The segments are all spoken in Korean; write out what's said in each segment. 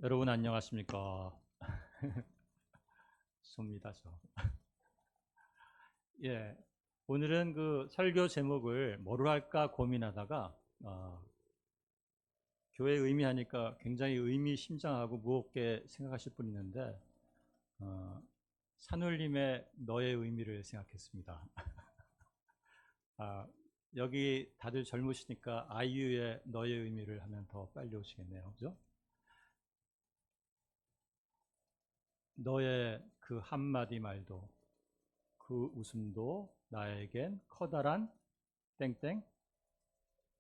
여러분 안녕하십니까? 소입니다, 저. 예, 오늘은 그 설교 제목을 뭐로 할까 고민하다가 교회 의미하니까 굉장히 의미심장하고 무겁게 생각하실 분 있는데 어, 산울림의 너의 의미를 생각했습니다. 아, 여기 다들 젊으시니까 아이유의 너의 의미를 하면 더 빨리 오시겠네요, 그죠? 너의 그 한마디 말도 그 웃음도 나에겐 커다란 땡땡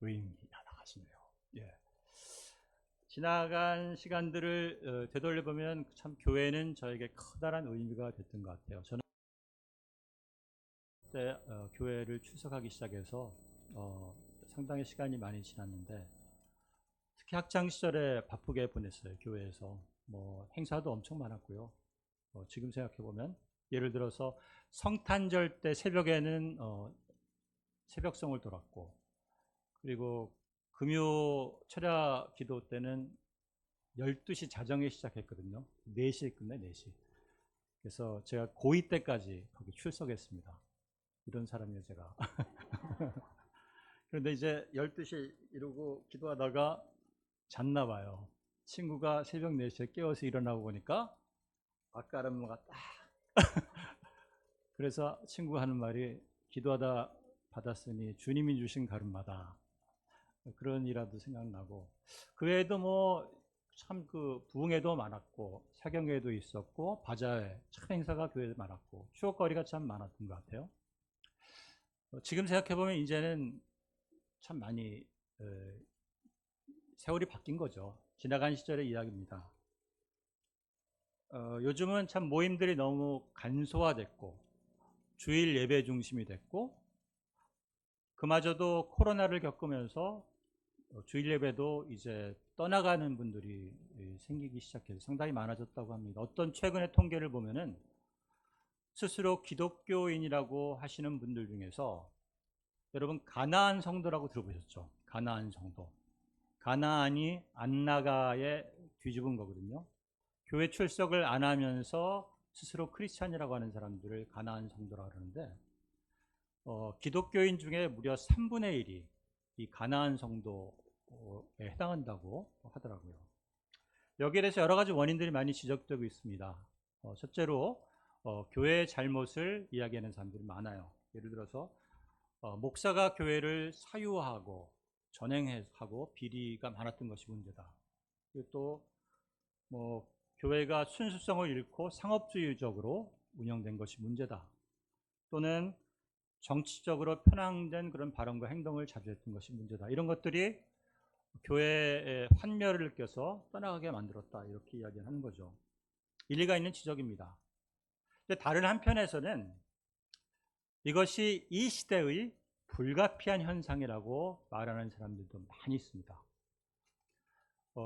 의미가 나가시네요. 예. 지나간 시간들을 되돌려보면 참 교회는 저에게 커다란 의미가 됐던 것 같아요. 저는 그때 교회를 출석하기 시작해서 상당히 시간이 많이 지났는데 특히 학창 시절에 바쁘게 보냈어요. 교회에서 뭐 행사도 엄청 많았고요. 지금 생각해 보면 예를 들어서 성탄절 때 새벽에는 새벽성을 돌았고, 그리고 금요 철야 기도 때는 12시 자정에 시작했거든요. 4시에 끝내, 4시. 그래서 제가 고2 때까지 거기 출석했습니다. 이런 사람이에요, 제가. 그런데 이제 12시 이러고 기도하다가 잤나 봐요. 친구가 새벽 4시에 깨워서 일어나고 보니까 아까름가 딱. 그래서 친구가 하는 말이 기도하다 받았으니 주님이 주신 가름마다, 그런 일화도 생각나고, 그 외에도 뭐 참 그 부흥회도 많았고 사경회도 있었고 바자회 참 행사가 교회에 많았고 추억거리가 참 많았던 것 같아요. 지금 생각해 보면 이제는 참 많이 세월이 바뀐 거죠. 지나간 시절의 이야기입니다. 요즘은 참 모임들이 너무 간소화됐고 주일 예배 중심이 됐고, 그마저도 코로나를 겪으면서 주일 예배도 이제 떠나가는 분들이 생기기 시작해서 상당히 많아졌다고 합니다. 어떤 최근의 통계를 보면은 스스로 기독교인이라고 하시는 분들 중에서, 여러분 가나안 성도라고 들어보셨죠? 가나안 성도. 가나안이 안 나가에 뒤집은 거거든요. 교회 출석을 안 하면서 스스로 크리스찬이라고 하는 사람들을 가나안 성도라고 그러는데, 기독교인 중에 무려 3분의 1이 이 가나안 성도에 해당한다고 하더라고요. 여기에 대해서 여러 가지 원인들이 많이 지적되고 있습니다. 첫째로 교회의 잘못을 이야기하는 사람들이 많아요. 예를 들어서 목사가 교회를 사유하고 전행하고 비리가 많았던 것이 문제다. 그리고 또뭐 교회가 순수성을 잃고 상업주의적으로 운영된 것이 문제다. 또는 정치적으로 편향된 그런 발언과 행동을 자주 했던 것이 문제다. 이런 것들이 교회의 환멸을 느껴서 떠나가게 만들었다. 이렇게 이야기하는 거죠. 일리가 있는 지적입니다. 다른 한편에서는 이것이 이 시대의 불가피한 현상이라고 말하는 사람들도 많이 있습니다.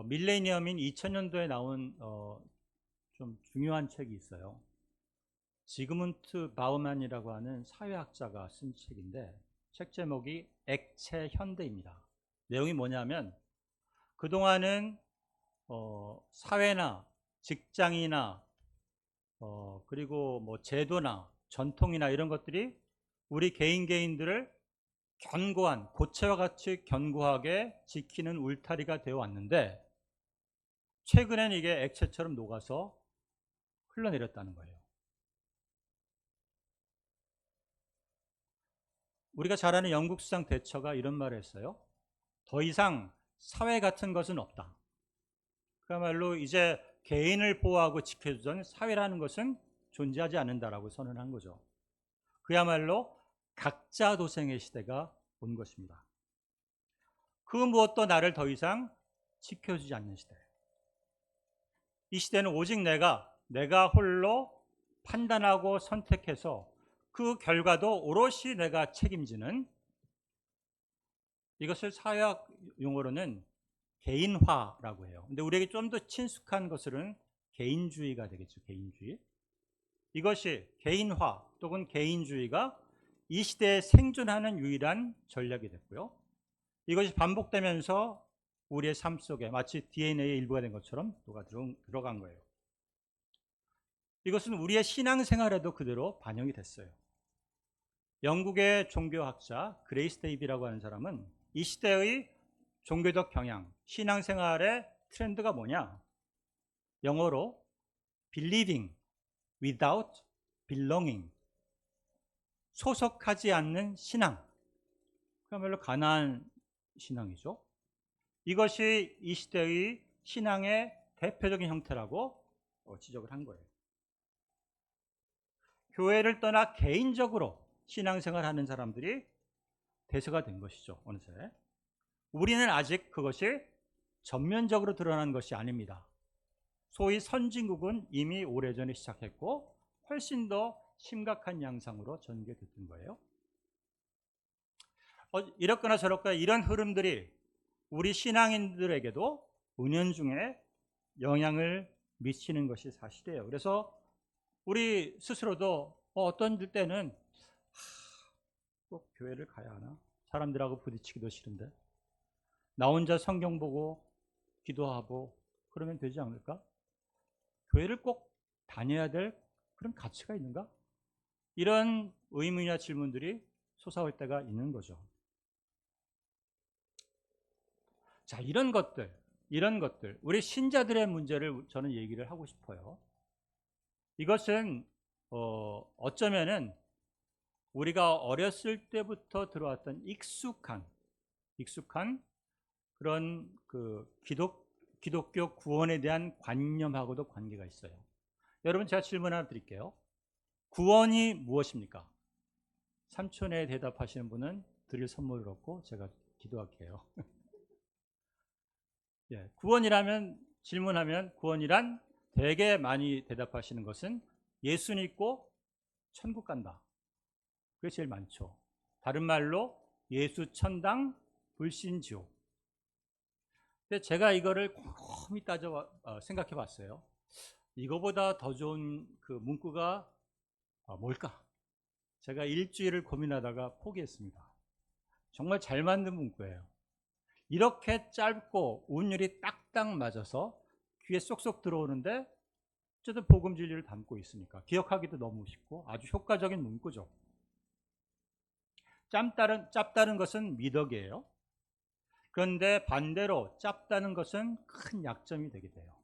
밀레니엄인 2000년도에 나온 좀 중요한 책이 있어요. 지그문트 바우만이라고 하는 사회학자가 쓴 책인데, 책 제목이 액체 현대입니다. 내용이 뭐냐면 그동안은 사회나 직장이나 그리고 뭐 제도나 전통이나 이런 것들이 우리 개인들을 견고한 고체와 같이 견고하게 지키는 울타리가 되어 왔는데, 최근에는 이게 액체처럼 녹아서 흘러내렸다는 거예요. 우리가 잘 아는 영국 수상 대처가 이런 말을 했어요. 더 이상 사회 같은 것은 없다. 그야말로 이제 개인을 보호하고 지켜주던 사회라는 것은 존재하지 않는다라고 선언한 거죠. 그야말로 각자 도생의 시대가 온 것입니다. 그 무엇도 나를 더 이상 지켜주지 않는 시대. 이 시대는 오직 내가 홀로 판단하고 선택해서 그 결과도 오롯이 내가 책임지는, 이것을 사회학 용어로는 개인화라고 해요. 근데 우리에게 좀 더 친숙한 것은 개인주의가 되겠죠. 개인주의. 이것이 개인화 또는 개인주의가 이 시대에 생존하는 유일한 전략이 됐고요. 이것이 반복되면서 우리의 삶 속에 마치 DNA의 일부가 된 것처럼 들어간 거예요. 이것은 우리의 신앙생활에도 그대로 반영이 됐어요. 영국의 종교학자 그레이스 데이비라고 하는 사람은 이 시대의 종교적 경향, 신앙생활의 트렌드가 뭐냐? 영어로 believing without belonging, 소속하지 않는 신앙, 그야말로 가나안 신앙이죠. 이것이 이 시대의 신앙의 대표적인 형태라고 지적을 한 거예요. 교회를 떠나 개인적으로 신앙생활하는 사람들이 대세가 된 것이죠. 어느새 우리는 아직 그것이 전면적으로 드러난 것이 아닙니다. 소위 선진국은 이미 오래전에 시작했고 훨씬 더 심각한 양상으로 전개됐던 거예요. 이렇거나 저렇거나 이런 흐름들이 우리 신앙인들에게도 은연중에 영향을 미치는 것이 사실이에요. 그래서 우리 스스로도 어떤 때는 꼭 교회를 가야 하나? 사람들하고 부딪히기도 싫은데 나 혼자 성경 보고 기도하고 그러면 되지 않을까? 교회를 꼭 다녀야 될 그런 가치가 있는가? 이런 의문이나 질문들이 솟아올 때가 있는 거죠. 자, 이런 것들 우리 신자들의 문제를 저는 얘기를 하고 싶어요. 이것은 어쩌면은 우리가 어렸을 때부터 들어왔던 익숙한 그런 그 기독교 구원에 대한 관념하고도 관계가 있어요. 여러분, 제가 질문 하나 드릴게요. 구원이 무엇입니까? 3초내에 대답하시는 분은 드릴 선물을 얻고 제가 기도할게요. 예, 구원이라면, 질문하면 구원이란 되게 많이 대답하시는 것은 예수 믿고 천국 간다. 그게 제일 많죠. 다른 말로 예수 천당 불신 지옥. 근데 제가 이거를 곰곰이 생각해 봤어요. 이거보다 더 좋은 그 문구가 뭘까? 제가 일주일을 고민하다가 포기했습니다. 정말 잘 만든 문구예요. 이렇게 짧고 운율이 딱딱 맞아서 귀에 쏙쏙 들어오는데 어쨌든 복음 진리를 담고 있으니까 기억하기도 너무 쉽고 아주 효과적인 문구죠. 짭다는 것은 미덕이에요. 그런데 반대로 짧다는 것은 큰 약점이 되게 돼요.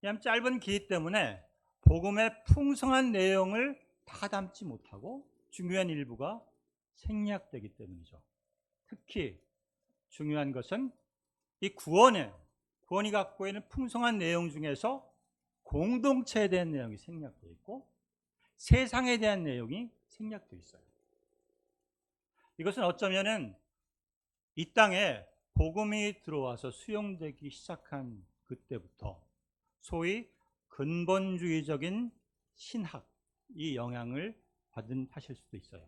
왜냐하면 짧은 기 때문에 복음의 풍성한 내용을 다 담지 못하고 중요한 일부가 생략되기 때문이죠. 특히 중요한 것은 이 구원이 갖고 있는 풍성한 내용 중에서 공동체에 대한 내용이 생략되어 있고 세상에 대한 내용이 생략되어 있어요. 이것은 어쩌면은 이 땅에 복음이 들어와서 수용되기 시작한 그때부터 소위 근본주의적인 신학이 영향을 받은 탓일 수도 있어요.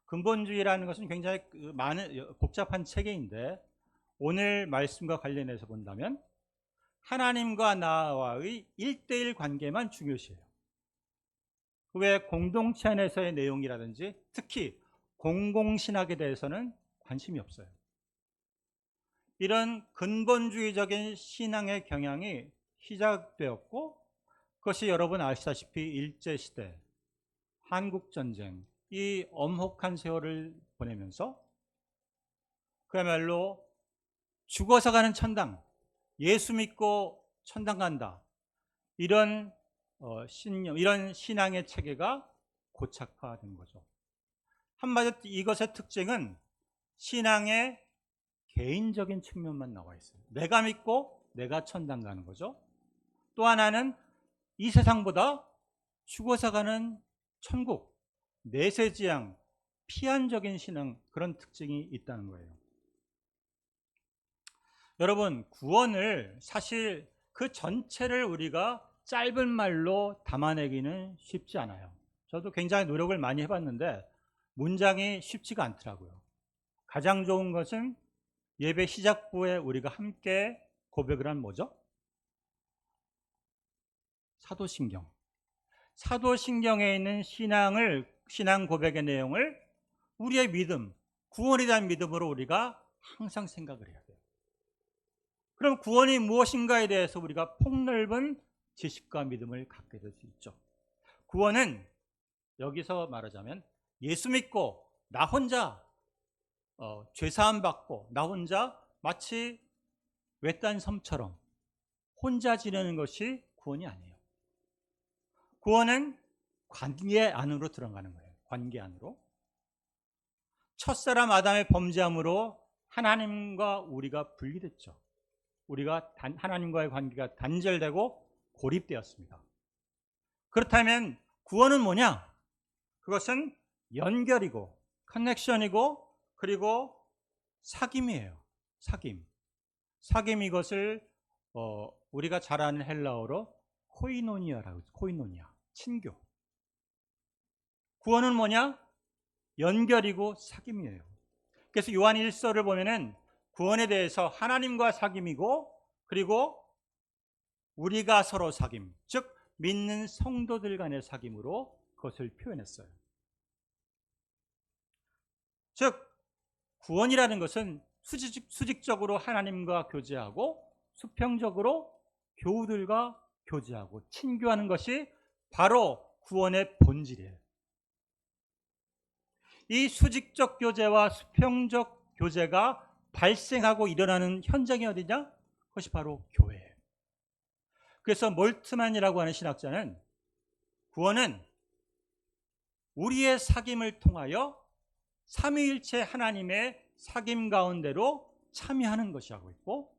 근본주의라는 것은 굉장히 많은 복잡한 체계인데 오늘 말씀과 관련해서 본다면 하나님과 나와의 1:1 관계만 중요시해요. 그 외에 공동체 안에서의 내용이라든지 특히 공공신학에 대해서는 관심이 없어요. 이런 근본주의적인 신앙의 경향이 시작되었고 그것이 여러분 아시다시피 일제시대, 한국전쟁, 이 엄혹한 세월을 보내면서 그야말로 죽어서 가는 천당, 예수 믿고 천당 간다, 이런 신념, 이런 신앙의 체계가 고착화된 거죠. 한마디로 이것의 특징은 신앙의 개인적인 측면만 나와 있어요. 내가 믿고 내가 천당 가는 거죠. 또 하나는 이 세상보다 죽어서 가는 천국, 내세지향, 피안적인 신앙, 그런 특징이 있다는 거예요. 여러분, 구원을 사실 그 전체를 우리가 짧은 말로 담아내기는 쉽지 않아요. 저도 굉장히 노력을 많이 해봤는데 문장이 쉽지가 않더라고요. 가장 좋은 것은 예배 시작부에 우리가 함께 고백을 한 뭐죠? 사도신경. 사도신경에 있는 신앙 고백의 내용을 우리의 믿음, 구원에 대한 믿음으로 우리가 항상 생각을 해야 돼요. 그럼 구원이 무엇인가에 대해서 우리가 폭넓은 지식과 믿음을 갖게 될 수 있죠. 구원은 여기서 말하자면 예수 믿고 나 혼자 죄사함 받고 나 혼자 마치 외딴 섬처럼 혼자 지내는 것이 구원이 아니에요. 구원은 관계 안으로 들어가는 거예요. 관계 안으로. 첫사람 아담의 범죄함으로 하나님과 우리가 분리됐죠. 우리가 하나님과의 관계가 단절되고 고립되었습니다. 그렇다면 구원은 뭐냐? 그것은 연결이고 커넥션이고 그리고 사귐이에요. 사귐. 사귐 이것을 우리가 잘 아는 헬라어로 코이노니아라고 해서 코이노니아, 친교. 구원은 뭐냐? 연결이고 사귐이에요. 그래서 요한 1서를 보면은 구원에 대해서 하나님과 사귐이고 그리고 우리가 서로 사귐, 즉 믿는 성도들 간의 사귐으로 그것을 표현했어요. 즉 구원이라는 것은 수직적으로 하나님과 교제하고 수평적으로 교우들과 교제하고 친교하는 것이 바로 구원의 본질이에요. 이 수직적 교제와 수평적 교제가 발생하고 일어나는 현장이 어디냐? 그것이 바로 교회예요. 그래서 몰트만이라고 하는 신학자는 구원은 우리의 사귐을 통하여 삼위일체 하나님의 사귐 가운데로 참여하는 것이라고 했고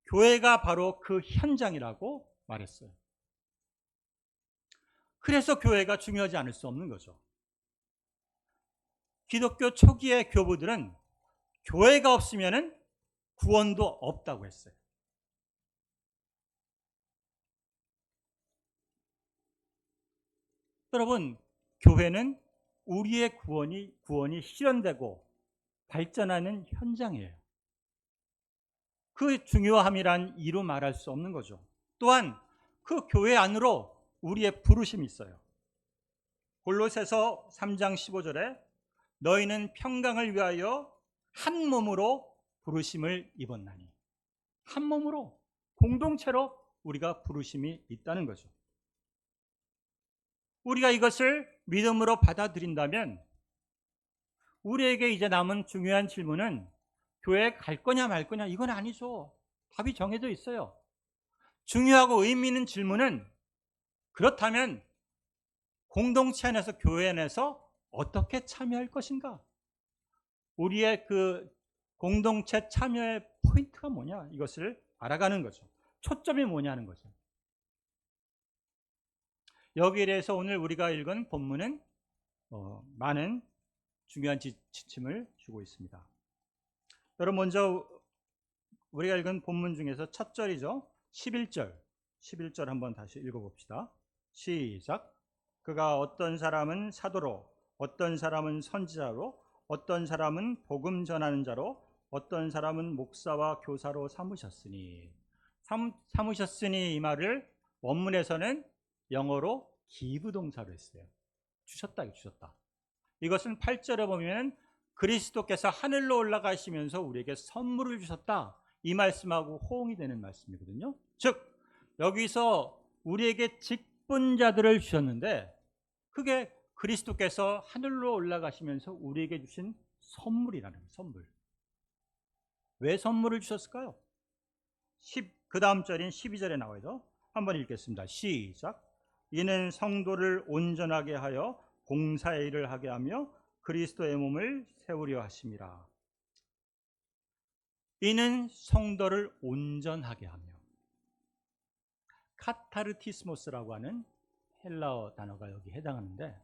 교회가 바로 그 현장이라고 말했어요. 그래서 교회가 중요하지 않을 수 없는 거죠. 기독교 초기의 교부들은 교회가 없으면 구원도 없다고 했어요. 여러분, 교회는 우리의 구원이 실현되고 발전하는 현장이에요. 그 중요함이란 이루 말할 수 없는 거죠. 또한 그 교회 안으로 우리의 부르심이 있어요. 골로새서 3장 15절에 너희는 평강을 위하여 한 몸으로 부르심을 입었나니, 한 몸으로 공동체로 우리가 부르심이 있다는 거죠. 우리가 이것을 믿음으로 받아들인다면 우리에게 이제 남은 중요한 질문은 교회에 갈 거냐 말 거냐 이건 아니죠. 답이 정해져 있어요. 중요하고 의미 있는 질문은 그렇다면 공동체 안에서 교회 안에서 어떻게 참여할 것인가? 우리의 그 공동체 참여의 포인트가 뭐냐? 이것을 알아가는 거죠. 초점이 뭐냐는 거죠. 여기에 대해서 오늘 우리가 읽은 본문은 많은 중요한 지침을 주고 있습니다. 여러분 먼저 우리가 읽은 본문 중에서 첫 절이죠. 11절 한번 다시 읽어봅시다. 시작. 그가 어떤 사람은 사도로, 어떤 사람은 선지자로, 어떤 사람은 복음 전하는 자로, 어떤 사람은 목사와 교사로 삼으셨으니. 삼으셨으니 이 말을 원문에서는 영어로 give 동사로 했어요. 주셨다. 이것은 8절에 보면 그리스도께서 하늘로 올라가시면서 우리에게 선물을 주셨다. 이 말씀하고 호응이 되는 말씀이거든요. 즉 여기서 우리에게 직분자들을 주셨는데 그게 그리스도께서 하늘로 올라가시면서 우리에게 주신 선물이라는 거예요. 선물. 왜 선물을 주셨을까요? 그 다음 절인 12절에 나와요. 한번 읽겠습니다. 시작. 이는 성도를 온전하게 하여 봉사의 일을 하게 하며 그리스도의 몸을 세우려 하심이라. 이는 성도를 온전하게 하며. 카타르티스모스라고 하는 헬라어 단어가 여기 해당하는데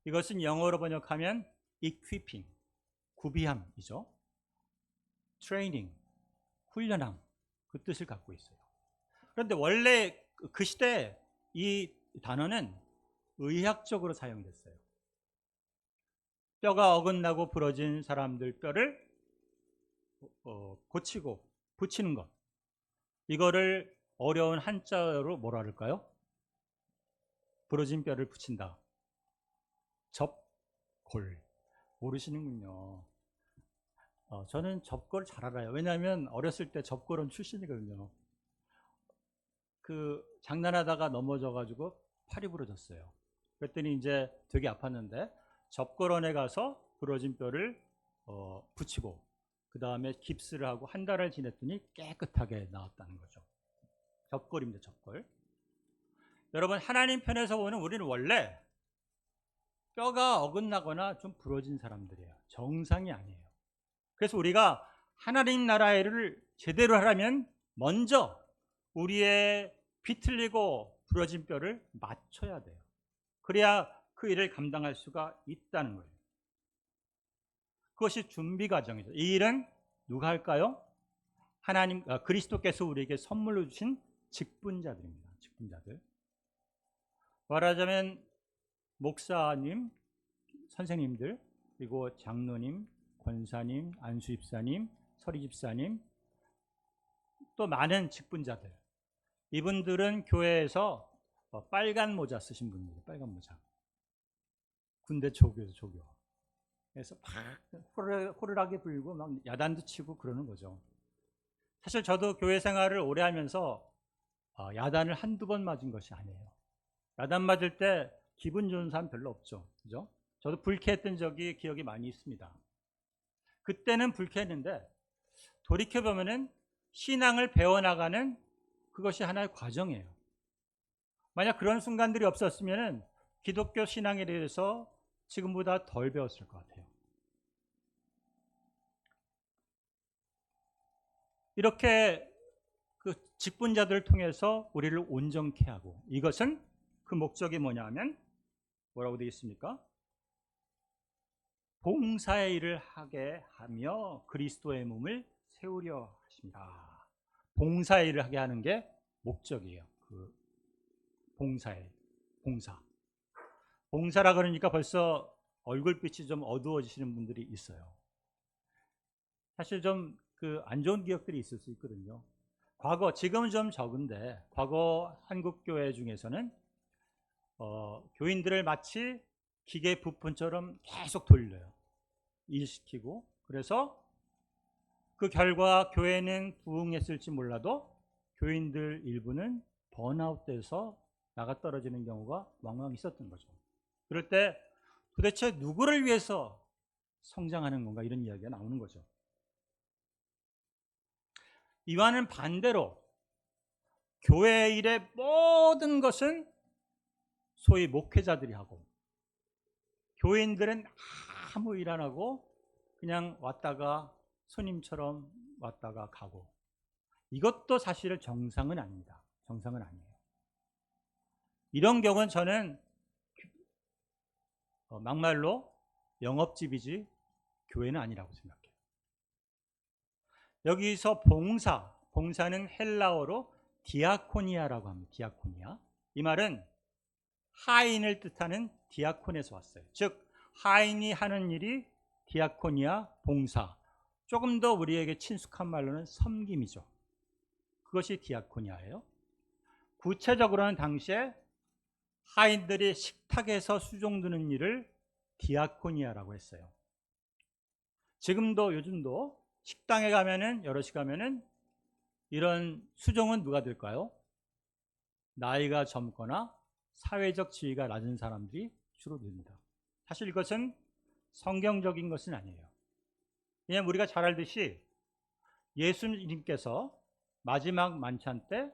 이것은 영어로 번역하면 equipping, 구비함이죠. 트레이닝, 훈련함, 그 뜻을 갖고 있어요. 그런데 원래 그 시대에 이 단어는 의학적으로 사용됐어요. 뼈가 어긋나고 부러진 사람들 뼈를 고치고 붙이는 것, 이거를 어려운 한자어로 뭐라 그럴까요? 부러진 뼈를 붙인다. 접골. 모르시는군요. 저는 접고를 잘 알아요. 왜냐하면 어렸을 때 접고론 출신이거든요. 장난하다가 넘어져가지고 팔이 부러졌어요. 그랬더니 이제 되게 아팠는데 접고론에 가서 부러진 뼈를 붙이고 그 다음에 깁스를 하고 한 달을 지냈더니 깨끗하게 나왔다는 거죠. 접골입니다. 접골. 여러분, 하나님 편에서 보면 우리는 원래 뼈가 어긋나거나 좀 부러진 사람들이에요. 정상이 아니에요. 그래서 우리가 하나님 나라의 일을 제대로 하려면 먼저 우리의 비틀리고 부러진 뼈를 맞춰야 돼요. 그래야 그 일을 감당할 수가 있다는 거예요. 그것이 준비 과정이죠. 이 일은 누가 할까요? 그리스도께서 우리에게 선물로 주신 직분자들입니다. 직분자들. 말하자면 목사님, 선생님들, 그리고 장로님, 권사님, 안수집사님, 서리집사님, 또 많은 직분자들. 이분들은 교회에서 빨간 모자 쓰신 분들이에요. 빨간 모자. 군대 조교에서 조교. 그래서 막 호루라기 불고 막 야단도 치고 그러는 거죠. 사실 저도 교회 생활을 오래 하면서 야단을 한두 번 맞은 것이 아니에요. 야단 맞을 때 기분 좋은 사람 별로 없죠. 그죠? 저도 불쾌했던 적이 기억이 많이 있습니다. 그때는 불쾌했는데 돌이켜보면은 신앙을 배워나가는 그것이 하나의 과정이에요. 만약 그런 순간들이 없었으면은 기독교 신앙에 대해서 지금보다 덜 배웠을 것 같아요. 이렇게 그 직분자들을 통해서 우리를 온전케 하고, 이것은 그 목적이 뭐냐 하면 뭐라고 되어 있습니까? 봉사의 일을 하게 하며 그리스도의 몸을 세우려 하십니다. 봉사의 일을 하게 하는 게 목적이에요. 그 봉사. 봉사라 그러니까 벌써 얼굴빛이 좀 어두워지시는 분들이 있어요. 사실 좀 안 좋은 기억들이 있을 수 있거든요. 지금은 좀 적은데 과거 한국 교회 중에서는 교인들을 마치 기계 부품처럼 계속 돌려요. 일시키고. 그래서 그 결과 교회는 부흥했을지 몰라도 교인들 일부는 번아웃돼서 나가 떨어지는 경우가 왕왕 있었던 거죠. 그럴 때 도대체 누구를 위해서 성장하는 건가, 이런 이야기가 나오는 거죠. 이와는 반대로 교회 일의 모든 것은 소위 목회자들이 하고, 교인들은 아무 일 안 하고 그냥 왔다가 손님처럼 왔다가 가고, 이것도 사실 정상은 아닙니다. 정상은 아니에요. 이런 경우는 저는 막말로 영업집이지 교회는 아니라고 생각해요. 여기서 봉사는 헬라어로 디아코니아라고 합니다. 디아코니아. 이 말은 하인을 뜻하는 디아콘에서 왔어요. 즉 하인이 하는 일이 디아코니아, 봉사. 조금 더 우리에게 친숙한 말로는 섬김이죠. 그것이 디아코니아예요. 구체적으로는 당시에 하인들이 식탁에서 수종드는 일을 디아코니아라고 했어요. 요즘도 식당에 가면은, 여럿이 가면은 이런 수종은 누가 될까요? 나이가 젊거나 사회적 지위가 낮은 사람들이 주로 됩니다. 사실 이것은 성경적인 것은 아니에요. 왜냐하면 우리가 잘 알듯이 예수님께서 마지막 만찬 때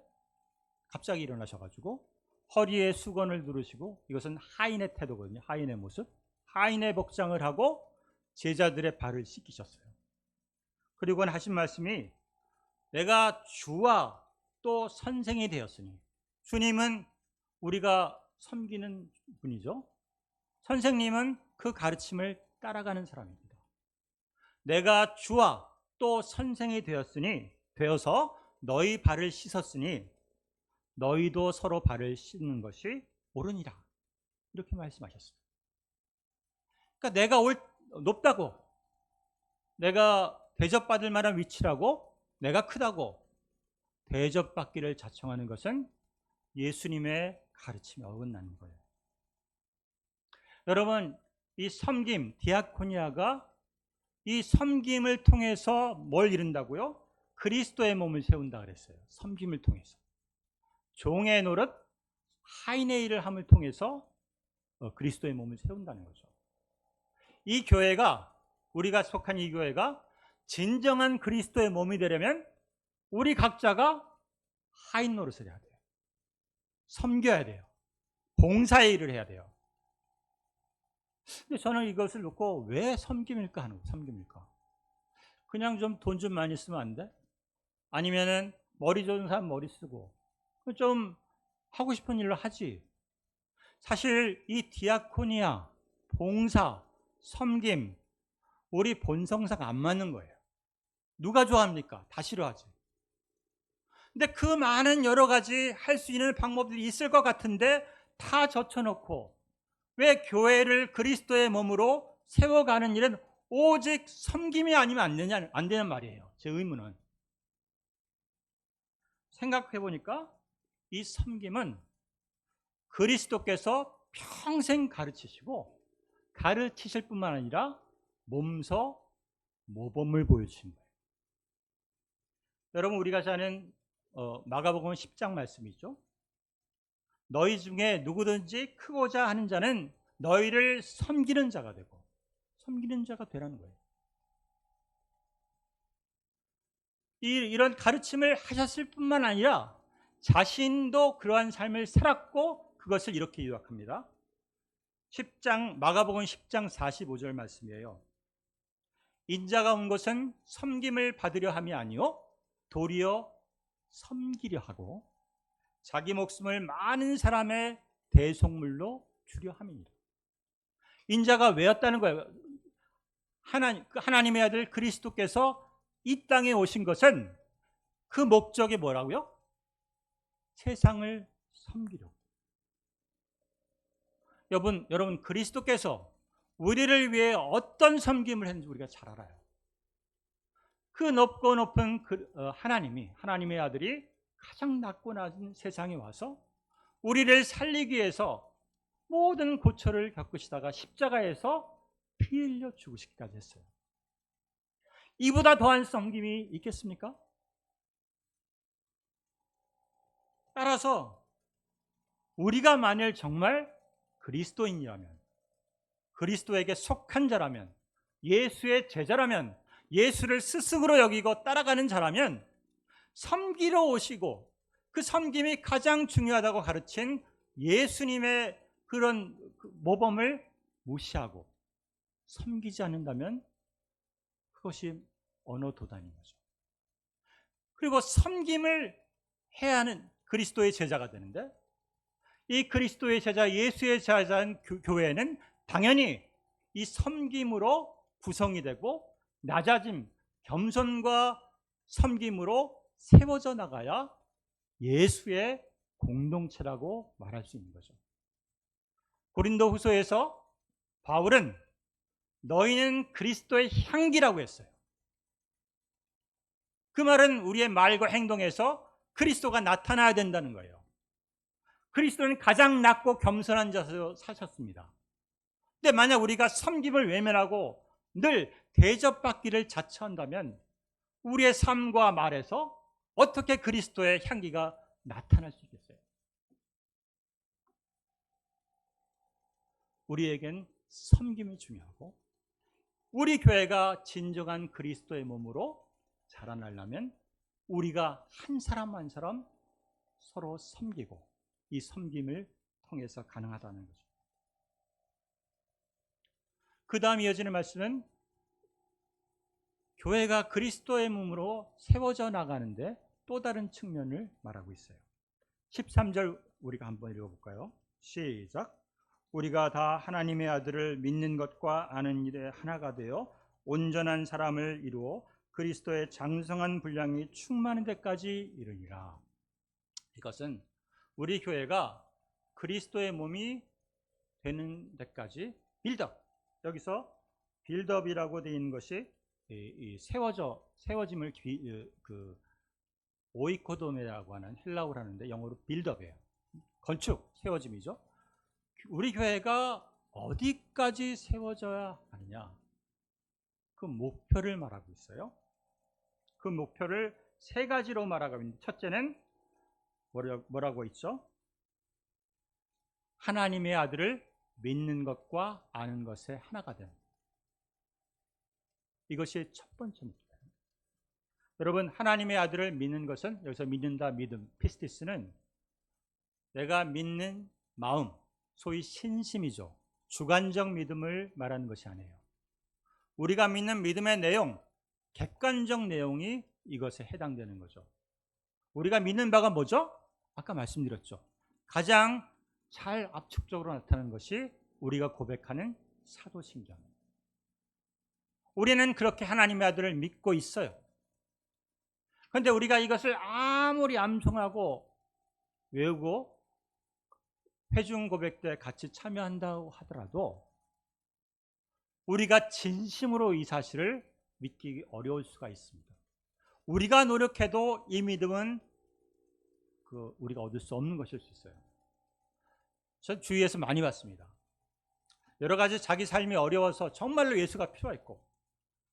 갑자기 일어나셔가지고 허리에 수건을 두르시고, 이것은 하인의 태도거든요. 하인의 모습. 하인의 복장을 하고 제자들의 발을 씻기셨어요. 그리고는 하신 말씀이, 내가 주와 또 선생이 되었으니, 주님은 우리가 섬기는 분이죠. 선생님은 그 가르침을 따라가는 사람입니다. 내가 주와 또 선생이 되어서 너희 발을 씻었으니 너희도 서로 발을 씻는 것이 옳으니라. 이렇게 말씀하셨어요. 그러니까 내가 높다고, 내가 대접받을 만한 위치라고, 내가 크다고 대접받기를 자청하는 것은 예수님의 가르침에 어긋나는 거예요. 여러분, 이 섬김, 디아코니아가 이 섬김을 통해서 뭘 이룬다고요? 그리스도의 몸을 세운다 그랬어요. 섬김을 통해서. 종의 노릇, 하인의 일을 함을 통해서 그리스도의 몸을 세운다는 거죠. 이 교회가, 우리가 속한 이 교회가 진정한 그리스도의 몸이 되려면 우리 각자가 하인 노릇을 해야 돼요. 섬겨야 돼요. 봉사의 일을 해야 돼요. 근데 저는 이것을 놓고 왜 섬김일까 하는 거예요. 섬김일까? 그냥 좀 돈 좀 많이 쓰면 안 돼? 아니면은 머리 좋은 사람 머리 쓰고 좀 하고 싶은 일로 하지. 사실 이 디아코니아, 봉사, 섬김, 우리 본성상 안 맞는 거예요. 누가 좋아합니까? 다 싫어하지. 근데 그 많은 여러 가지 할 수 있는 방법들이 있을 것 같은데 다 젖혀놓고 왜 교회를 그리스도의 몸으로 세워가는 일은 오직 섬김이 아니면 안 되는 말이에요. 제 의문은. 생각해 보니까 이 섬김은 그리스도께서 평생 가르치시고 가르치실 뿐만 아니라 몸소 모범을 보여주신 거예요. 여러분, 우리가 잘 아는 마가복음 10장 말씀이죠. 너희 중에 누구든지 크고자 하는 자는 너희를 섬기는 자가 되고 섬기는 자가 되라는 거예요. 이런 가르침을 하셨을 뿐만 아니라 자신도 그러한 삶을 살았고 그것을 이렇게 요약합니다. 10장 마가복음 10장 45절 말씀이에요. 인자가 온 것은 섬김을 받으려 함이 아니요 도리어 섬기려 하고 자기 목숨을 많은 사람의 대속물로 주려 함이니라. 인자가 왜 왔다는 거예요? 하나님의 아들 그리스도께서 이 땅에 오신 것은 그 목적이 뭐라고요? 세상을 섬기려고. 여러분 그리스도께서 우리를 위해 어떤 섬김을 했는지 우리가 잘 알아요. 그 높고 높은 하나님의 아들이 가장 낮고 낮은 세상에 와서 우리를 살리기 위해서 모든 고초를 겪으시다가 십자가에서 피 흘려 죽으시기까지 했어요. 이보다 더한 섬김이 있겠습니까? 따라서 우리가 만일 정말 그리스도인이라면, 그리스도에게 속한 자라면, 예수의 제자라면, 예수를 스승으로 여기고 따라가는 자라면 섬기러 오시고 그 섬김이 가장 중요하다고 가르친 예수님의 그런 모범을 무시하고 섬기지 않는다면 그것이 언어 도단인 거죠. 그리고 섬김을 해야 하는 그리스도의 제자가 되는데 이 그리스도의 제자, 예수의 제자인 교회는 당연히 이 섬김으로 구성이 되고 낮아짐, 겸손과 섬김으로 세워져 나가야 예수의 공동체라고 말할 수 있는 거죠. 고린도후서에서 바울은 너희는 그리스도의 향기라고 했어요. 그 말은 우리의 말과 행동에서 그리스도가 나타나야 된다는 거예요. 그리스도는 가장 낮고 겸손한 자세로 사셨습니다. 근데 만약 우리가 섬김을 외면하고 늘 대접받기를 자처한다면 우리의 삶과 말에서 어떻게 그리스도의 향기가 나타날 수 있겠어요? 우리에겐 섬김이 중요하고 우리 교회가 진정한 그리스도의 몸으로 자라나려면 우리가 한 사람 한 사람 서로 섬기고 이 섬김을 통해서 가능하다는 거죠. 그 다음 이어지는 말씀은 교회가 그리스도의 몸으로 세워져 나가는데 또 다른 측면을 말하고 있어요. 13절 우리가 한번 읽어볼까요? 시작. 우리가 다 하나님의 아들을 믿는 것과 아는 일에 하나가 되어 온전한 사람을 이루어 그리스도의 장성한 분량이 충만한 데까지 이르니라. 이것은 우리 교회가 그리스도의 몸이 되는 데까지 빌드업, 여기서 빌드업이라고 되어 있는 것이 이 세워짐을 오이코도메라고 하는 헬라어를 하는데 영어로 빌드업이에요. 건축, 세워짐이죠. 우리 교회가 어디까지 세워져야 하느냐? 그 목표를 말하고 있어요. 그 목표를 세 가지로 말하고 있는데, 첫째는 뭐라고 있죠? 하나님의 아들을 믿는 것과 아는 것에 하나가 됨. 이것이 첫 번째 목표예요. 여러분, 하나님의 아들을 믿는 것은, 여기서 믿는다, 믿음, 피스티스는 내가 믿는 마음, 소위 신심이죠. 주관적 믿음을 말하는 것이 아니에요. 우리가 믿는 믿음의 내용, 객관적 내용이 이것에 해당되는 거죠. 우리가 믿는 바가 뭐죠? 아까 말씀드렸죠. 가장 잘 압축적으로 나타나는 것이 우리가 고백하는 사도신경. 우리는 그렇게 하나님의 아들을 믿고 있어요. 그런데 우리가 이것을 아무리 암송하고 외우고 회중 고백 때 같이 참여한다고 하더라도 우리가 진심으로 이 사실을 믿기 어려울 수가 있습니다. 우리가 노력해도 이 믿음은 우리가 얻을 수 없는 것일 수 있어요. 전 주위에서 많이 봤습니다. 여러 가지 자기 삶이 어려워서 정말로 예수가 필요했고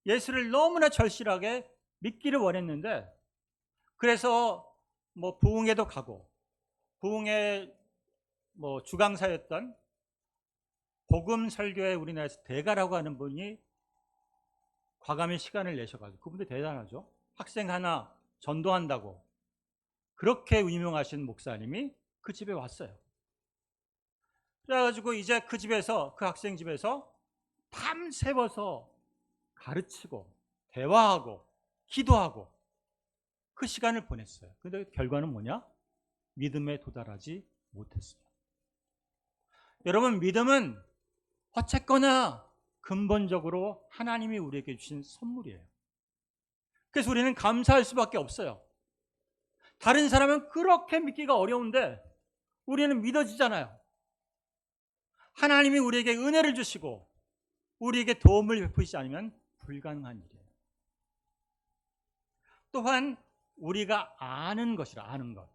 예수를 너무나 절실하게 믿기를 원했는데, 그래서 부흥회도 가고 부흥회 주강사였던 복음 설교에 우리나라에서 대가라고 하는 분이 과감히 시간을 내셔가지고, 그분도 대단하죠. 학생 하나 전도한다고 그렇게 유명하신 목사님이 그 집에 왔어요. 그래가지고 이제 그 집에서, 그 학생 집에서 밤새워서 가르치고 대화하고 기도하고 그 시간을 보냈어요. 그런데 결과는 뭐냐? 믿음에 도달하지 못했어요. 여러분, 믿음은 어쨌거나 근본적으로 하나님이 우리에게 주신 선물이에요. 그래서 우리는 감사할 수밖에 없어요. 다른 사람은 그렇게 믿기가 어려운데 우리는 믿어지잖아요. 하나님이 우리에게 은혜를 주시고 우리에게 도움을 베푸시지 않으면 불가능한 일이에요. 또한 우리가 아는 것이라, 아는 것.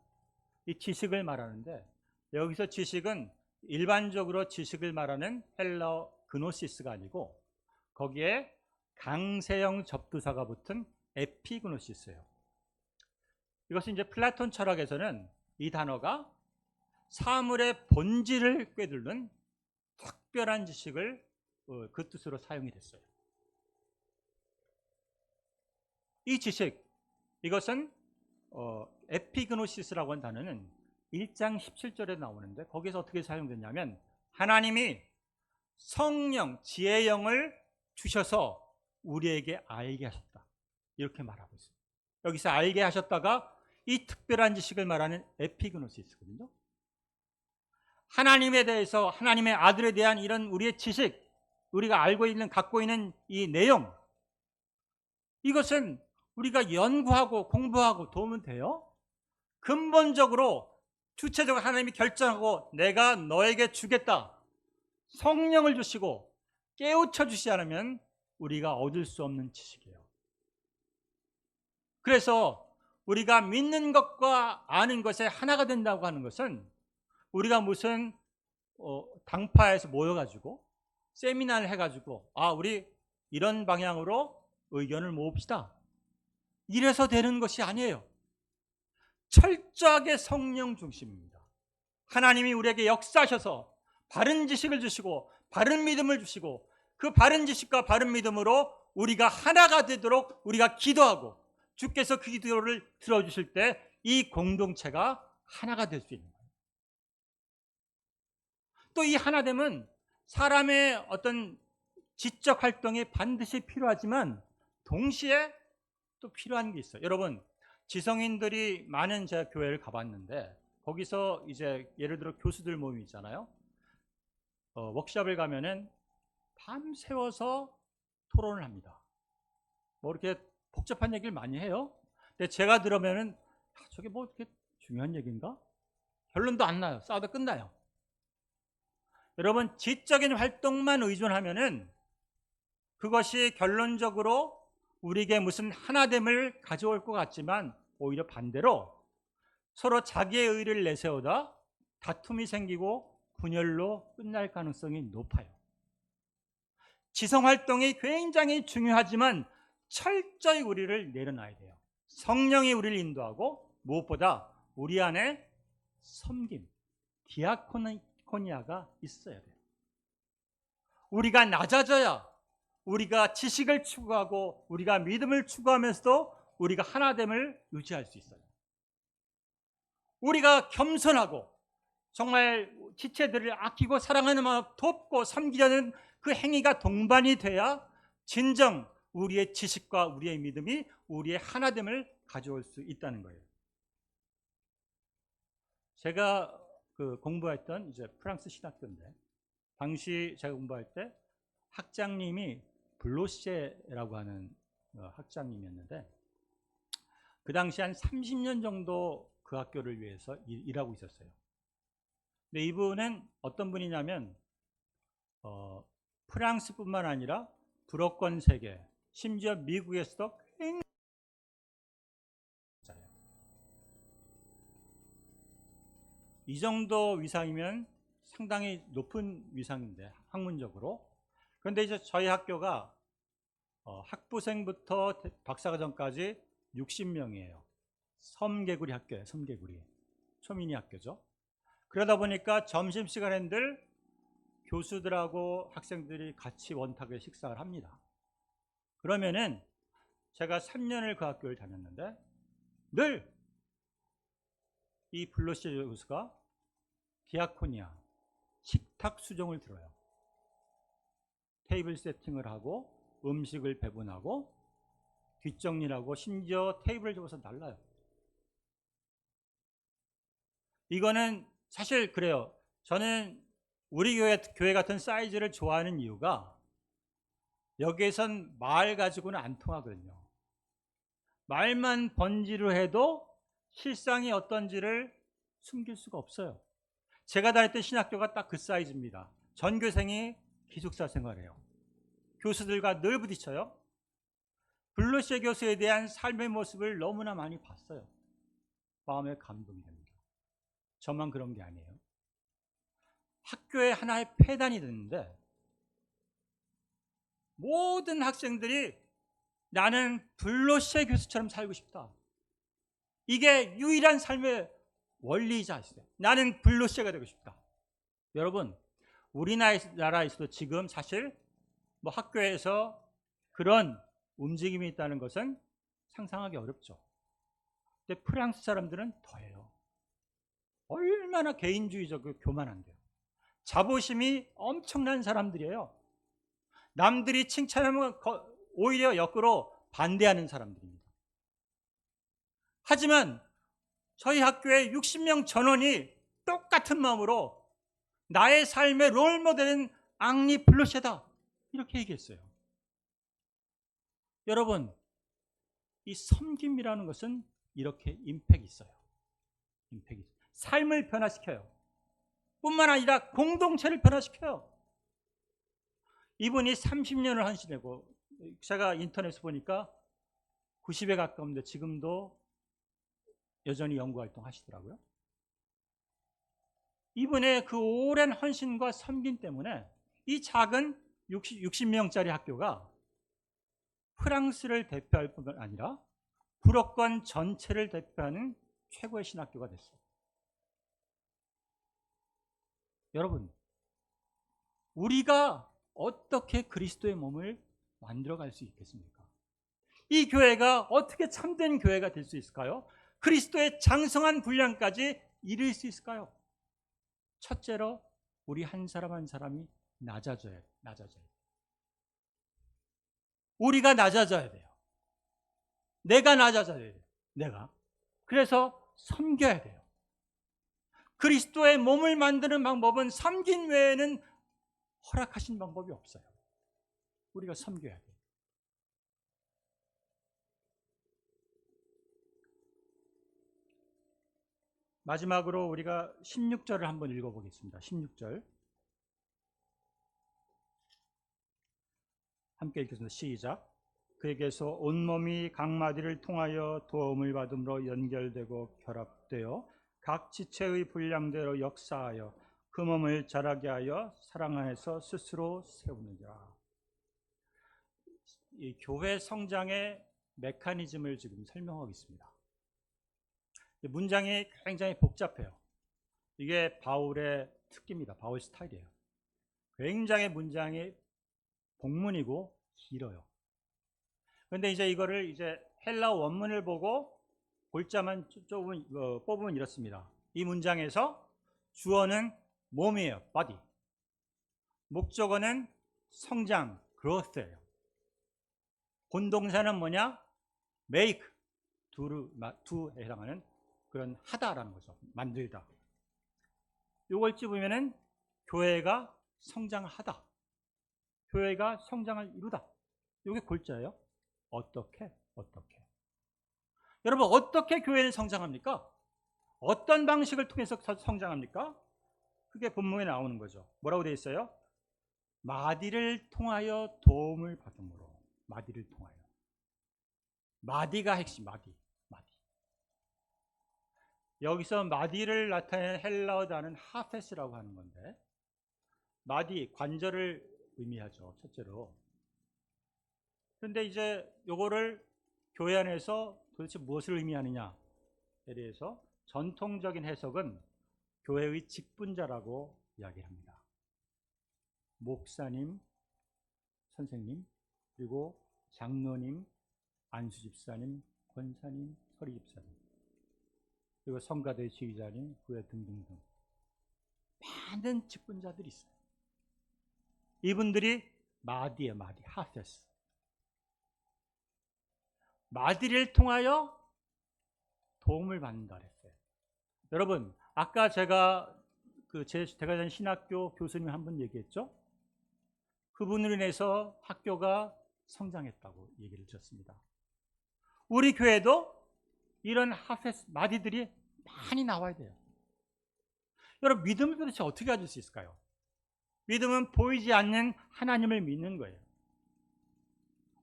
이 지식을 말하는데, 여기서 지식은 일반적으로 지식을 말하는 헬라어 그노시스가 아니고 거기에 강세형 접두사가 붙은 에피그노시스예요. 이것은 이제 플라톤 철학에서는 이 단어가 사물의 본질을 꿰뚫는 특별한 지식을 그 뜻으로 사용이 됐어요. 이 지식, 이것은 에피그노시스라고 하는 단어는 1장 17절에 나오는데, 거기서 어떻게 사용됐냐면 하나님이 성령, 지혜의 영을 주셔서 우리에게 알게 하셨다, 이렇게 말하고 있어요. 여기서 알게 하셨다가 이 특별한 지식을 말하는 에피그노시스거든요. 하나님에 대해서, 하나님의 아들에 대한 이런 우리의 지식, 우리가 알고 있는, 갖고 있는 이 내용, 이것은 우리가 연구하고 공부하고 도우면 돼요? 근본적으로 주체적으로 하나님이 결정하고 내가 너에게 주겠다, 성령을 주시고 깨우쳐 주시지 않으면 우리가 얻을 수 없는 지식이에요. 그래서 우리가 믿는 것과 아는 것에 하나가 된다고 하는 것은, 우리가 무슨 당파에서 모여가지고 세미나를 해가지고 우리 이런 방향으로 의견을 모읍시다, 이래서 되는 것이 아니에요. 철저하게 성령 중심입니다. 하나님이 우리에게 역사하셔서 바른 지식을 주시고 바른 믿음을 주시고, 그 바른 지식과 바른 믿음으로 우리가 하나가 되도록 우리가 기도하고 주께서 그 기도를 들어주실 때 이 공동체가 하나가 될 수 있는 거예요. 또 이 하나됨은 사람의 어떤 지적 활동이 반드시 필요하지만 동시에 또 필요한 게 있어요. 여러분, 지성인들이 많은 제가 교회를 가봤는데 거기서 이제 예를 들어 교수들 모임 있잖아요. 워크숍을 가면은 밤새워서 토론을 합니다. 이렇게 복잡한 얘기를 많이 해요. 근데 제가 들으면은 저게 이렇게 중요한 얘기인가? 결론도 안 나요. 싸우다 끝나요. 여러분, 지적인 활동만 의존하면은 그것이 결론적으로 우리에게 무슨 하나됨을 가져올 것 같지만 오히려 반대로 서로 자기의 의를 내세우다 다툼이 생기고 분열로 끝날 가능성이 높아요. 지성활동이 굉장히 중요하지만 철저히 우리를 내려놔야 돼요. 성령이 우리를 인도하고 무엇보다 우리 안에 섬김, 디아코니아가 있어야 돼요. 우리가 낮아져야 우리가 지식을 추구하고 우리가 믿음을 추구하면서도 우리가 하나됨을 유지할 수 있어요. 우리가 겸손하고 정말 지체들을 아끼고 사랑하는 마음 돕고 섬기려는 그 행위가 동반이 돼야 진정 우리의 지식과 우리의 믿음이 우리의 하나됨을 가져올 수 있다는 거예요. 제가 공부했던 이제 프랑스 신학교인데 당시 제가 공부할 때 학장님이 블로셰라고 하는 학장님이었는데 그 당시 한 30년 정도 그 학교를 위해서 일하고 있었어요. 근데 이분은 어떤 분이냐면 프랑스뿐만 아니라 불어권 세계, 심지어 미국에서도 굉장히 이 정도 위상이면 상당히 높은 위상인데 학문적으로. 그런데 이제 저희 학교가 학부생부터 박사과정까지 60명이에요. 섬개구리 학교예요. 섬개구리 초미니 학교죠. 그러다 보니까 점심시간엔들 교수들하고 학생들이 같이 원탁에 식사를 합니다. 그러면은 제가 3년을 그 학교를 다녔는데 늘 이 블로시 교수가 디아코니아, 식탁 수종을 들어요. 테이블 세팅을 하고 음식을 배분하고 뒷정리를 하고 심지어 테이블을 접어서 날라요. 이거는 사실 그래요. 저는 우리 교회 같은 사이즈를 좋아하는 이유가 여기에선 말 가지고는 안 통하거든요. 말만 번지르 해도 실상이 어떤지를 숨길 수가 없어요. 제가 다녔던 신학교가 딱 그 사이즈입니다. 전교생이 기숙사 생활해요. 교수들과 늘 부딪혀요. 블루셰 교수에 대한 삶의 모습을 너무나 많이 봤어요. 마음에 감동이 됩니다. 저만 그런 게 아니에요. 학교에 하나의 폐단이 됐는데 모든 학생들이 나는 블루셰 교수처럼 살고 싶다. 이게 유일한 삶의 원리이자 있어요. 나는 블루셰가 되고 싶다. 여러분, 우리나라에서도 지금 사실 뭐 학교에서 그런 움직임이 있다는 것은 상상하기 어렵죠. 근데 프랑스 사람들은 더해요. 얼마나 개인주의적이고 교만한데요. 자부심이 엄청난 사람들이에요. 남들이 칭찬하면 오히려 역으로 반대하는 사람들입니다. 하지만 저희 학교에 60명 전원이 똑같은 마음으로 나의 삶의 롤모델은 앙리 블루셰다 이렇게 얘기했어요. 여러분, 이 섬김이라는 것은 이렇게 임팩이 있어요. 임팩이 있어요. 삶을 변화시켜요. 뿐만 아니라 공동체를 변화시켜요. 이분이 30년을 헌신하고 제가 인터넷에 보니까 90에 가까운데 지금도 여전히 연구활동 하시더라고요. 이분의 그 오랜 헌신과 섬김 때문에 이 작은 60명짜리 학교가 프랑스를 대표할 뿐만 아니라 불어권 전체를 대표하는 최고의 신학교가 됐어요. 여러분, 우리가 어떻게 그리스도의 몸을 만들어갈 수 있겠습니까? 이 교회가 어떻게 참된 교회가 될 수 있을까요? 그리스도의 장성한 분량까지 이룰 수 있을까요? 첫째로 우리 한 사람 한 사람이 낮아져야 돼요. 우리가 낮아져야 돼요. 내가 낮아져야 돼요. 내가. 그래서 섬겨야 돼요. 그리스도의 몸을 만드는 방법은 섬긴 외에는 허락하신 방법이 없어요. 우리가 섬겨야 돼요. 마지막으로 우리가 16절을 한번 읽어보겠습니다. 16절 함께 읽겠습니다. 시작. 그에게서 온몸이 각 마디를 통하여 도움을 받음으로 연결되고 결합되어 각 지체의 분량대로 역사하여 그 몸을 자라게 하여 사랑 안에서 스스로 세우느니라. 이 교회 성장의 메커니즘을 지금 설명하겠습니다. 문장이 굉장히 복잡해요. 이게 바울의 특기입니다. 바울 스타일이에요. 굉장히 문장이 복문이고 길어요. 그런데 이제 이거를 이제 헬라 원문을 보고 골자만 조금 뽑으면 이렇습니다. 이 문장에서 주어는 몸이에요. body. 목적어는 성장, growth예요. 본동사는 뭐냐? make, do에 해당하는 그런 하다라는 거죠. 만들다. 요걸 찝으면은 교회가 성장하다. 교회가 성장을 이루다. 요게 골자예요. 어떻게? 여러분, 어떻게 교회는 성장합니까? 어떤 방식을 통해서 성장합니까? 그게 본문에 나오는 거죠. 뭐라고 되어 있어요? 마디를 통하여 도움을 받음으로. 마디를 통하여. 마디가 핵심, 마디. 여기서 마디를 나타내는 헬라어 단어는 하페스라고 하는 건데, 마디, 관절을 의미하죠. 첫째로. 그런데 이제 요거를 교회 안에서 도대체 무엇을 의미하느냐에 대해서 전통적인 해석은 교회의 직분자라고 이야기합니다. 목사님, 선생님, 그리고 장로님, 안수집사님, 권사님, 서리집사님, 그리고 성가대 지휘자님, 후회 등등등 많은 직분자들이 있어요. 이분들이 마디예요. 마디, 하페스. 마디를 통하여 도움을 받는다 그랬어요. 여러분, 아까 제가 제가 전 신학교 교수님 한 분 얘기했죠. 그분으로 인해서 학교가 성장했다고 얘기를 드렸습니다. 우리 교회도 이런 하페스, 마디들이 많이 나와야 돼요. 여러분, 믿음을 도대체 어떻게 가질 수 있을까요? 믿음은 보이지 않는 하나님을 믿는 거예요.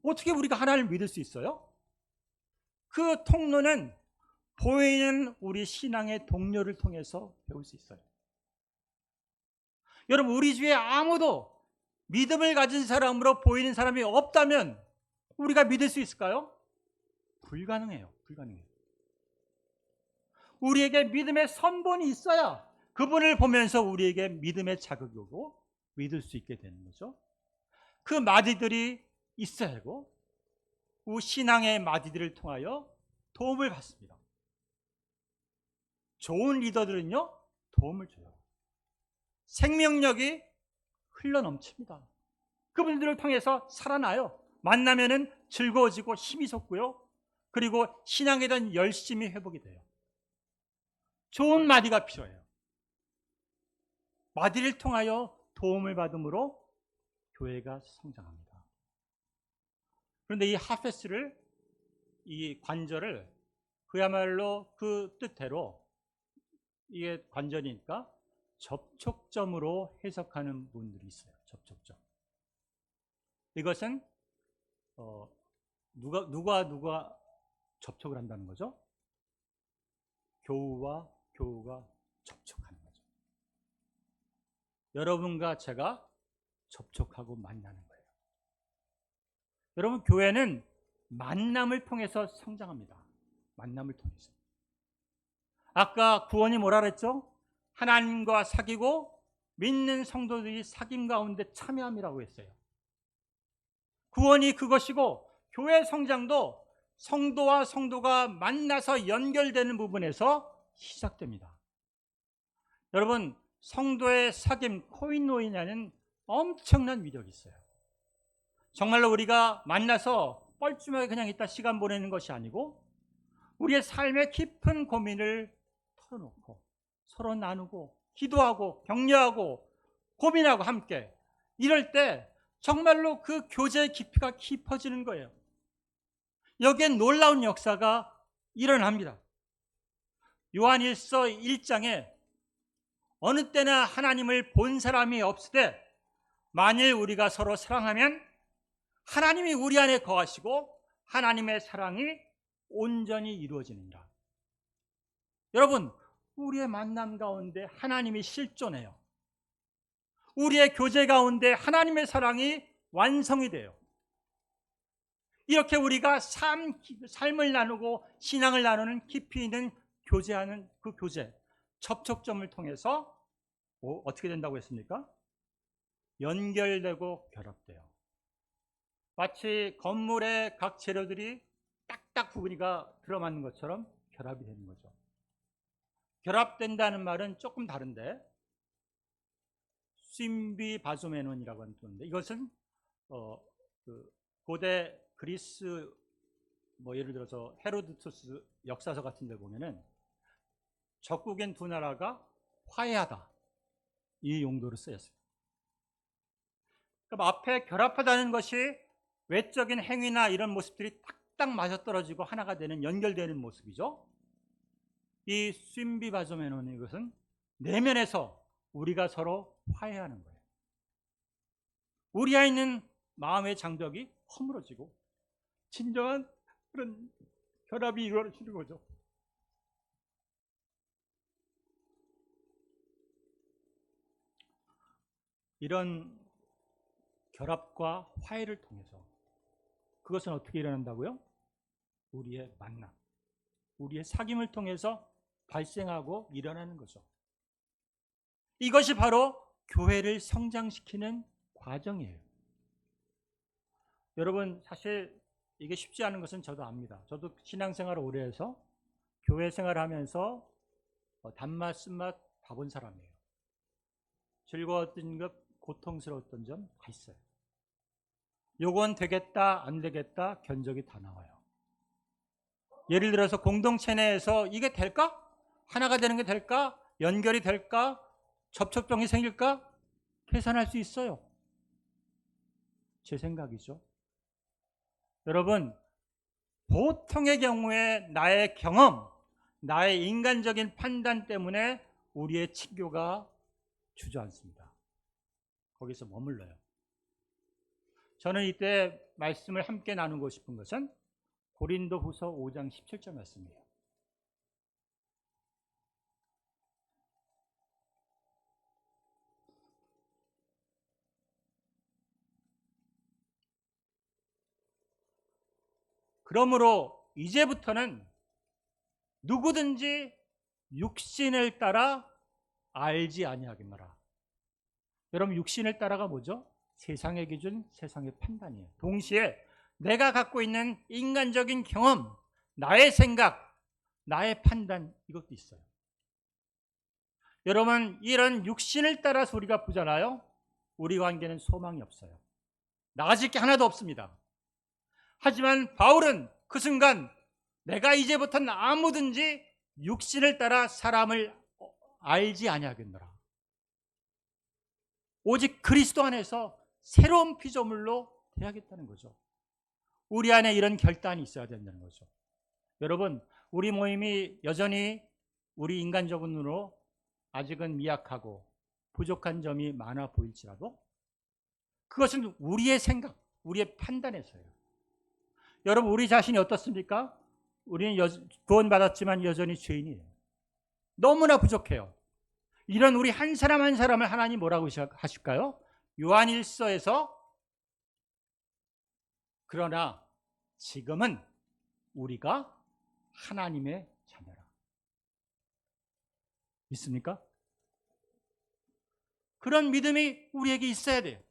어떻게 우리가 하나님을 믿을 수 있어요? 그 통로는 보이는 우리 신앙의 동료를 통해서 배울 수 있어요. 여러분, 우리 주위에 아무도 믿음을 가진 사람으로 보이는 사람이 없다면 우리가 믿을 수 있을까요? 불가능해요. 우리에게 믿음의 선본이 있어야 그분을 보면서 우리에게 믿음의 자극이 오고 믿을 수 있게 되는 거죠. 그 마디들이 있어야 하고 신앙의 마디들을 통하여 도움을 받습니다. 좋은 리더들은요, 도움을 줘요. 생명력이 흘러넘칩니다. 그분들을 통해서 살아나요. 만나면은 즐거워지고 힘이 솟고요. 그리고 신앙에 대한 열심이 회복이 돼요. 좋은 마디가 필요해요. 마디를 통하여 도움을 받음으로 교회가 성장합니다. 그런데 이 하페스를, 이 관절을 그야말로 그 뜻대로, 이게 관절이니까 접촉점으로 해석하는 분들이 있어요. 접촉점. 이것은 누가 접촉을 한다는 거죠? 교우와 교우가 접촉하는 거죠. 여러분과 제가 접촉하고 만나는 거예요. 여러분, 교회는 만남을 통해서 성장합니다. 만남을 통해서. 아까 구원이 뭐라 그랬죠? 하나님과 사귀고 믿는 성도들이 사귐 가운데 참여함이라고 했어요. 구원이 그것이고, 교회 성장도 성도와 성도가 만나서 연결되는 부분에서 시작됩니다. 여러분, 성도의 사귐, 코이노이냐는 엄청난 위력이 있어요. 정말로 우리가 만나서 뻘쭘하게 그냥 있다 시간 보내는 것이 아니고 우리의 삶의 깊은 고민을 털어놓고 서로 나누고 기도하고 격려하고 고민하고 함께 이럴 때 정말로 그 교제의 깊이가 깊어지는 거예요. 여기에 놀라운 역사가 일어납니다. 요한일서 1장에 어느 때나 하나님을 본 사람이 없으되 만일 우리가 서로 사랑하면 하나님이 우리 안에 거하시고 하나님의 사랑이 온전히 이루어지느니라. 여러분, 우리의 만남 가운데 하나님이 실존해요. 우리의 교제 가운데 하나님의 사랑이 완성이 돼요. 이렇게 우리가 삶을 나누고 신앙을 나누는 깊이 있는 교제하는 그 교제, 접촉점을 통해서 어떻게 된다고 했습니까? 연결되고 결합돼요. 마치 건물의 각 재료들이 딱딱 부분이가 들어맞는 것처럼 결합이 되는 거죠. 결합된다는 말은 조금 다른데, 심비바조메논이라고 하는데, 이것은 고대 그리스 예를 들어서 헤로도토스 역사서 같은 데 보면은 적국인 두 나라가 화해하다, 이 용도로 쓰였어요. 그럼 앞에 결합하다는 것이 외적인 행위나 이런 모습들이 딱딱 맞아떨어지고 하나가 되는, 연결되는 모습이죠. 이 심비바조메논, 이것은 내면에서 우리가 서로 화해하는 거예요. 우리 안에 있는 마음의 장벽이 허물어지고 진정한 그런 결합이 이루어지는 거죠. 이런 결합과 화해를 통해서 그것은 어떻게 일어난다고요? 우리의 만남, 우리의 사귐을 통해서 발생하고 일어나는 거죠. 이것이 바로 교회를 성장시키는 과정이에요. 여러분, 사실 이게 쉽지 않은 것은 저도 압니다. 저도 신앙생활을 오래 해서 교회 생활하면서 단맛 쓴맛 봐본 사람이에요. 즐거웠던 것, 고통스러웠던 점 다 있어요. 요건 되겠다 안 되겠다 견적이 다 나와요. 예를 들어서 공동체 내에서 이게 될까? 하나가 되는 게 될까? 연결이 될까? 접촉점이 생길까? 계산할 수 있어요. 제 생각이죠. 여러분, 보통의 경우에 나의 경험, 나의 인간적인 판단 때문에 우리의 친교가 주저앉습니다. 거기서 머물러요. 저는 이때 말씀을 함께 나누고 싶은 것은 고린도후서 5장 17절 말씀이에요. 그러므로 이제부터는 누구든지 육신을 따라 알지 아니하겠노라. 여러분, 육신을 따라가 뭐죠? 세상의 기준, 세상의 판단이에요. 동시에 내가 갖고 있는 인간적인 경험, 나의 생각, 나의 판단, 이것도 있어요. 여러분, 이런 육신을 따라서 우리가 보잖아요. 우리 관계는 소망이 없어요. 나아질 게 하나도 없습니다. 하지만 바울은 그 순간 내가 이제부터는 아무든지 육신을 따라 사람을 알지 아니하겠노라. 오직 그리스도 안에서 새로운 피조물로 되야겠다는 거죠. 우리 안에 이런 결단이 있어야 된다는 거죠. 여러분, 우리 모임이 여전히 우리 인간적으로 아직은 미약하고 부족한 점이 많아 보일지라도 그것은 우리의 생각, 우리의 판단에서예요. 여러분, 우리 자신이 어떻습니까? 우리는 구원받았지만 여전히 죄인이에요. 너무나 부족해요. 이런 우리 한 사람 한 사람을 하나님 뭐라고 하실까요? 요한일서에서 그러나 지금은 우리가 하나님의 자녀라. 믿습니까? 그런 믿음이 우리에게 있어야 돼요.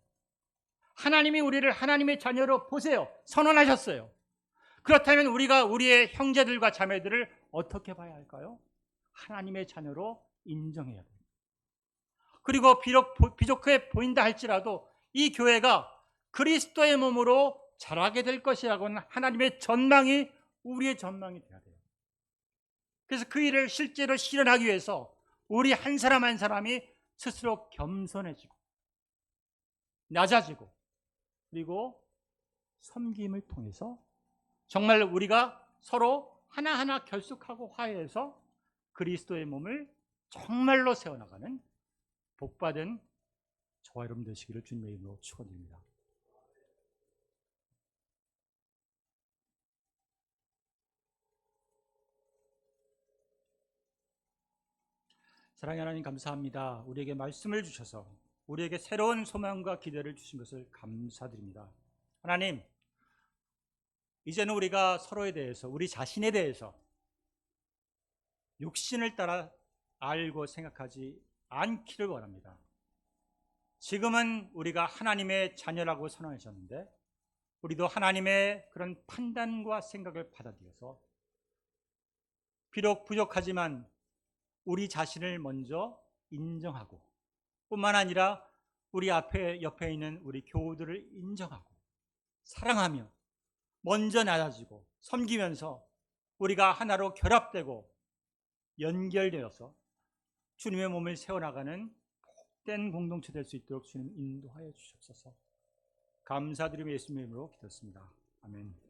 하나님이 우리를 하나님의 자녀로 보세요. 선언하셨어요. 그렇다면 우리가 우리의 형제들과 자매들을 어떻게 봐야 할까요? 하나님의 자녀로 인정해야 돼요. 그리고 비록 부족해 보인다 할지라도 이 교회가 그리스도의 몸으로 자라게 될 것이라고는 하나님의 전망이 우리의 전망이 돼야 돼요. 그래서 그 일을 실제로 실현하기 위해서 우리 한 사람 한 사람이 스스로 겸손해지고 낮아지고 그리고 섬김을 통해서 정말 우리가 서로 하나하나 결속하고 화해해서 그리스도의 몸을 정말로 세워나가는 복받은 저와 여러분 되시기를 주님의 이름으로 축원드립니다. 사랑하는 하나님, 감사합니다. 우리에게 말씀을 주셔서 우리에게 새로운 소망과 기대를 주신 것을 감사드립니다. 하나님, 이제는 우리가 서로에 대해서, 우리 자신에 대해서 육신을 따라 알고 생각하지 않기를 원합니다. 지금은 우리가 하나님의 자녀라고 선언하셨는데 우리도 하나님의 그런 판단과 생각을 받아들여서 비록 부족하지만 우리 자신을 먼저 인정하고 뿐만 아니라 우리 옆에 있는 우리 교우들을 인정하고 사랑하며 먼저 낮아지고 섬기면서 우리가 하나로 결합되고 연결되어서 주님의 몸을 세워나가는 복된 공동체 될 수 있도록 주님 인도하여 주시옵소서. 감사드리며 예수님의 이름으로 기도했습니다. 아멘.